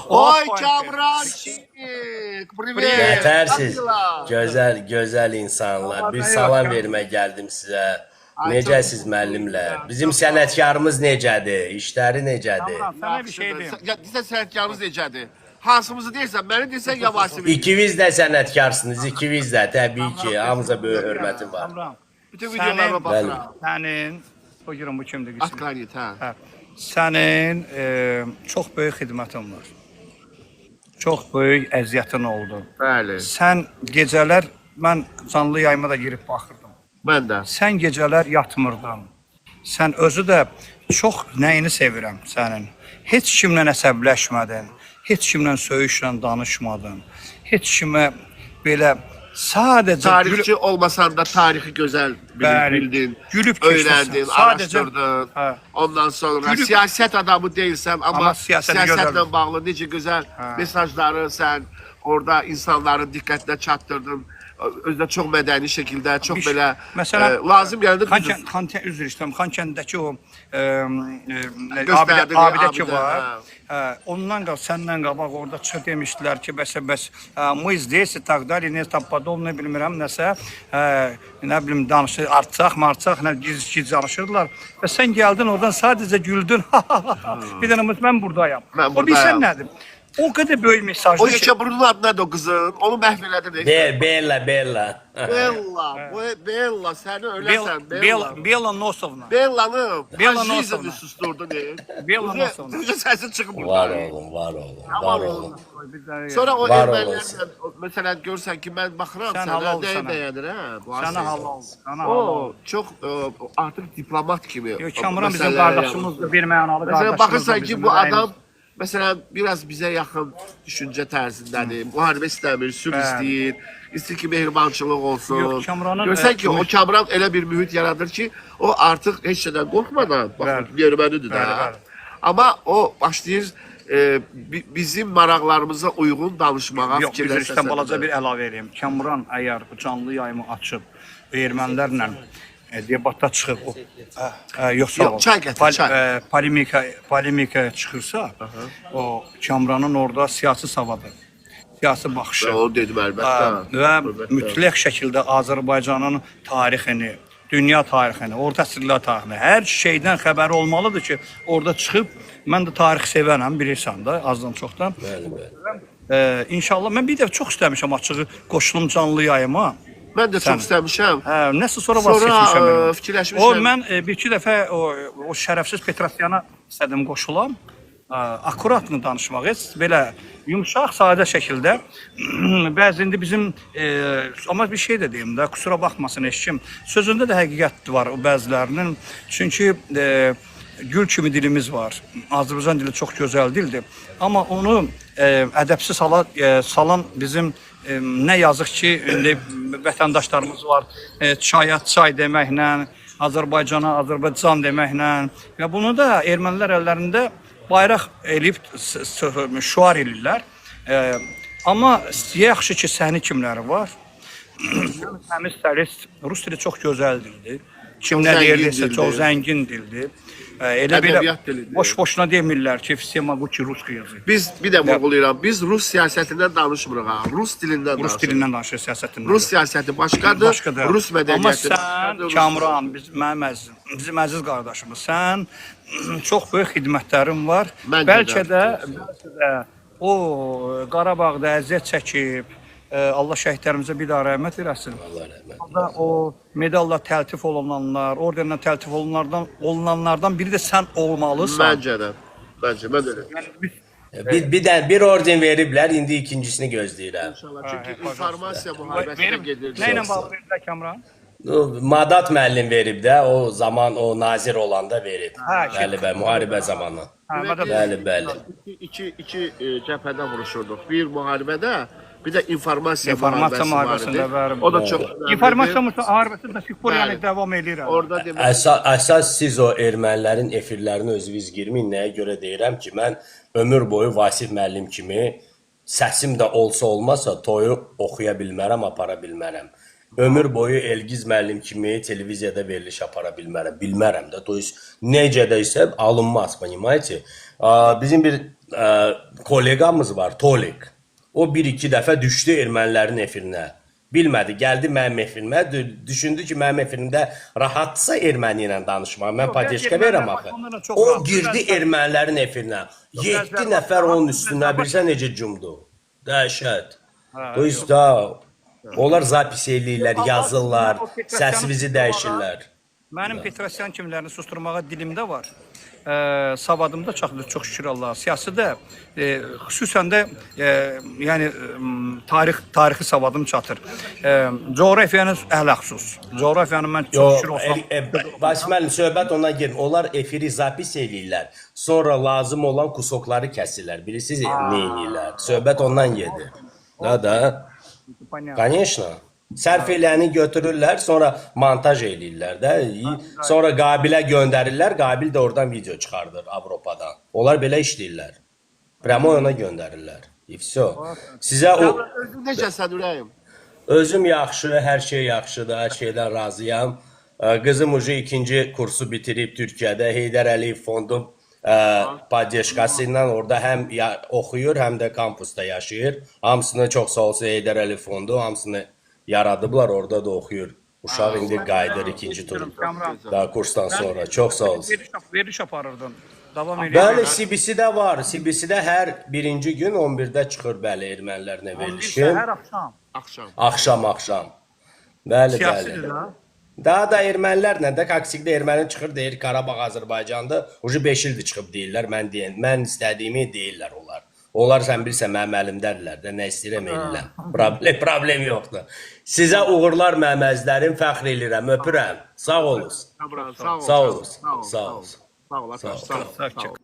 Oy Kamrançik, privet. Yetersiz. Nasılsın? Gözəl insanlar. Bir salam vermək gəldim sizə. Ay, çok Necəsiz müəllimlər? Bizim sənətkarımız necədir? İşləri necədir? Kamran, sana bir şey diyeyim. Desən sənətkarımız necədir? Hansımızı deyirsən, məni deyirsən ya Vasimi. İkiniz də sənətkarsınız, ikiniz də təbii ki. Hamıza böyük hörmətim var. Kamran, Bütün videolarıma baxıram. sənin, bugün bu kimdir? Atqaniyet, hə. Hə. Sənin çox böyük xidmətin var. Çox böyük əziyyətin oldu. Bəli, Sən gecələr, mən canlı yayıma da girib baxırdım. mən də. Sən gecələr yatmırdın. Sən özü də çox nəyini sevirəm sənin. Heç kimlə əsəbləşmədin. Heç kimlə söyüşlə danışmadın. Heç kimə belə sadəcə Tarixçi olmasan da tarixi gözəl Bəli, bildin, gülüb keçdin. öyrəndin, Sadəcə- araşdırdın. Hə. Ondan sonra Gülüb- siyasət adamı deyilsən, amma Amma siyasəti siyasətlə gözəl. bağlı necə gözəl mesajları sən orada insanların diqqətinə çatdırdın. Özdə çox mədəni şəkildə, çox belə lazım gəldi. Xankənd üzr istəyirəm. Xankənddəki o Göstərdi, abidə ki abidə, var. hə. Ondan qabaq səndən qabaq orada çıx demişdilər ki, bəs мы здесь и так далее, не там подобное bilmirəm nəsə, nə bilim danışır, artsaq, martsaq, nə giz danışırdılar. Və sən gəldin oradan sadəcə güldün. Bir dənə mən buradayam. Mən O bilsən buradayam. nədir? O qədər böyük O mesajdır ki, yekə burunun adı nədir o qızın? Onu məhv elədin. Bella. Bella, Bella, səni öləsən, Bella. Bela Nosovna. Bellanı, Bella Aziza Nosovna. susturdun. Bella Nosovna. Necə səsin çıxıb Var buradan. olun, var olun, Var var olun. olun. Sonra o Var ermənilərlə, məsələn, görsən ki, mən baxıram Sən sənə, halal nəyi sənə. bəyənir, hə? Bu Sənə asil. halal. Sənə halal. O, çox artıq diplomat kimi. Kamran bizim məsələlərə qardaşımızdır, bir mənalı Məsələn, qardaşımızdır. baxırsan ki, bizim bu ürəyimiz. adam, məsələn, biraz bizə yaxın düşüncə tərzindədir. Müharibə istəmir, sülh istəyir, istəyir ki, mehribançılıq olsun. Yox, Kamranın- Görsən ki, o Kamran elə bir mühit yaradır ki, o artıq heç şeydən qorxmadan, baxın, yermənidir də. Bəli. Amma o başlayır bizim maraqlarımıza uyğun danışmağa, Yox, fikirlər üzr istəyirəm, balaca bir əlavə edeyim. Kamran əgər bu canlı yayımı açıb ermənilərlə debatda çıxıb, yox sağ ol. Yox, çay gətir, çay. Polemikaya çıxırsa, o Kamranın orada siyasi savadı, siyasi baxışı O dedim əlbəttə. və mütləq şəkildə Azərbaycanın tarixini, dünya tarixini, orta əsrlər tarixini, hər şeydən xəbəri olmalıdır ki, orada çıxıb, mən də tarix sevənəm, bilirsən də, azdan çoxdan. Bəli, bəli. İnşallah, mən bir də çox istəmişəm açığı qoşulum canlı yayıma. Mən də çox istəmişəm. Nəsə sonra vaz keçmişəm. Sonra fikirləşmişəm. O, mən bir-iki dəfə o şərəfsiz Petrosyana istədim qoşulam. Akuratını danışmaq, heç belə yumşaq, sadə şəkildə. Bəzində bizim, amma bir şey də deyim də, kusura baxmasın eşkim. Sözündə də həqiqət var o bəzilərinin. Çünki gül kimi dilimiz var. Azərbaycan dili çox gözəl dildir. Amma onu ədəbsiz salan bizim nə yazıq ki, indi vətəndaşlarımız var. Çaya çay deməklə, Azərbaycana Azərbaycan deməklə və bunu da ermənilər əllərində bayraq eləyib şüar eləyirlər. Amma yaxşı ki, səni kimləri var? Təmiz stylist, rus dili çox gözəl dildir. Kim nə deyirsə, çox zəngin dildir. Elə belə boş-boşuna demirlər ki, все могучий русский язык. Biz bir də vurğulayıram, biz rus siyasətindən danışmırıq ha, rus dilindən Rus danışırıq. dilindən danışır, siyasətindən. Rus siyasəti başqadır, rus mədəniyyəti başqadır. Amma sən, Kamran, bizim əziz qardaşımız, sən çox böyük xidmətlərin var. Bəlkə də o Qarabağda əziyyət çəkib, Allah şəhidlərimizə bir daha rəhmət eləsin. Allah rəhmət. O medalla təltif olunanlar, ordenlə təltif olunanlardan biri də sən olmalısan. Məncə də. Məncə, mən elə. Bir orden veriblər, indi ikincisini gözləyirəm. Çünki informasiya müharibəsinə gedir. Nə ilə bağlı verirlər Kamran? Madat müəllim verib də, o zaman o nazir olanda verib. Bəli, bəli, müharibə zamanı. Bəli, bəli. İki cəbhədə vuruşurduq. Bir müharibədə, bir də informasiya müharibəsində var idi. O da çox informasiya müharibəsi də fikir yəni davam edir. Orada demək. Əsas siz o ermənilərin efirlərini özünüz girməyin. Nəyə görə deyirəm ki, mən ömür boyu Vasif müəllim kimi səsim də olsa olmasa toyu oxuya bilmərəm, apara bilmərəm. Ömür boyu Elgiz müəllim kimi televiziyada veriliş apara bilmərəm. Bilmərəm də. To есть necə də isə alınmaz, понимаете? Bizim bir kolleqamız var, Tolik. O bir-iki dəfə düşdü ermənilərin efirinə. Bilmədi, gəldi mənim efirimə, düşündü ki, mənim efirimdə rahatsa erməni ilə danışmaq. Mən pateşka verirəm axı. O girdi ermənilərin efirinə. 7 nəfər onun üstünə, bilsən necə cumdu. Dəhşət. O yüzden onlar zapis eləyirlər, yazırlar, səsimizi dəyişirlər. Mənim Petrosyan kimlərini susturmağa dilimdə var. Savadımda çox şükür Allah. Siyasədə xüsusən də yəni tarixi savadım çatır. Coğrafiyanın əhləxsus. Coğrafiyanı mən çox şükür olsam. Vasif müəllim, söhbət ondan gedir. Onlar efiri zapis eləyirlər. Sonra lazım olan kusokları kəsirlər. Bilirsiniz nə eləyirlər? Söhbət ondan gedir. Da. Конечно. Sərf eləyəni götürürlər, sonra montaj eləyirlər də. Sonra Qabilə göndərirlər, Qabil də oradan video çıxardır Avropadan. Onlar belə işləyirlər. Pramo ona göndərirlər. Все. Sizə o... Özün necəsən ürəyim? Özüm yaxşı, hər şey yaxşıdır, hər şeydən razıyam. Qızım ucu ikinci kursu bitirib Türkiyədə Heydər Əliyev Fondun poddeşkası ilə orada həm oxuyur, həm də kampusda yaşayır. Hamısını çox sağ olsun Heydər Əliyev Fondu, hamısını yaradıblar, orada da oxuyur. Uşaq indi qayıdır ikinci tur kursdan sonra. Çox sağ olsun. Veriliş aparırdın. Davam edir. Bəli, CBC-də var. CBC-də hər birinci gün 11-də çıxır, bəli, ermənilərinə verilişim. Hər axşam. Axşam. Bəli, bəli. Siyasidir ha? Daha da ermənilərlə də Kaksikdə erməni çıxır, deyir Qarabağ Azərbaycandır. Ucu 5 ildir çıxıb deyirlər, mən istədiyimi deyirlər onlar. Onlar sən bilirsən mənim əlimdədirlər də, nə istəyirəm eləyirəm. Problem yoxdur. Sizə uğurlar mənim əzizlərim, fəxr eləyirəm, öpürəm. Sağ olun. Sağ ol. Sağ olun. Sağ ol.